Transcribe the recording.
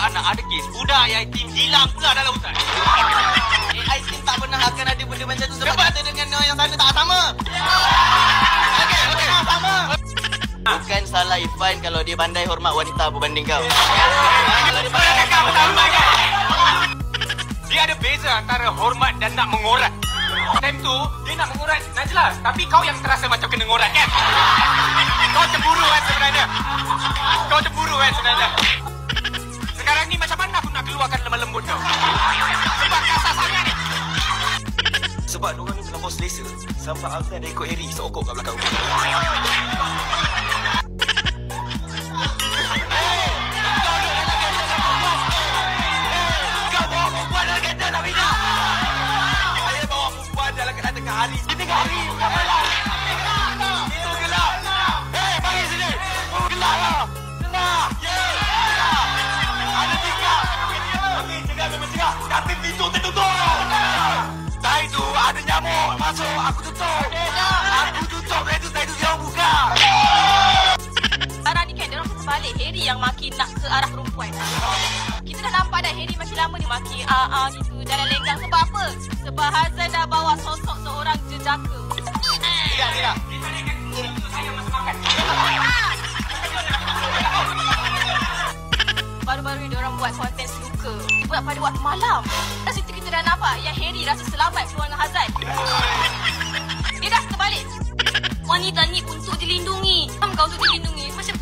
Anak ada kes budak yatim hilang pula dalam hutan. AI team tak pernah akan ada benda macam tu sebab kita dengan yang sana tak sama. Okey, sama. Bukan salah Irfan kalau dia pandai hormat wanita berbanding kau. Kalau dia pandai hormat kau. Dia ada beza antara hormat dan nak mengorat. Time tu dia nak mengorat Najlah, tapi kau yang terasa macam kena ngorat kan? Kau cemburu kan sebenarnya? Sekarang ni macam mana aku nak keluarkan lemah lembut kau? Sebab kasar sangat ni. Sebab diorang ni terlampau selesa. Sampai Alfred dah ikut Harry seokok kat belakang. Kau bawa perempuan dalam kereta nak bina. Saya bawa perempuan dalam kereta tengah hari. Di tengah hari. Itu gelap. Hei, bagi sini. Gelap lah. Gelap. Ada tingkap. Okey, cegah memang cegah. Tapi pintu tertutup. Saya tu ada nyamuk masuk. Aku tutup. Itu saya tu dia buka. Sekarang ni kan, diorang terbalik. Harry yang makin nak ke arah perempuan. Kita dah nampak dah Harry makin lama dia makin gitu. Jalan lenggang. Sebab apa? Sebab Hazan dah bawa sosok seorang jejaka. Tidak. Itu saya masa makan. Baru-baru ni diorang buat konten seluka. Buat pada waktu malam. Dah situ kita dah nampak yang Harry rasa selamat keluar dengan Hazan. Dia dah terbalik. Wanita ni untuk dilindungi. Kau untuk dilindungi. Macam,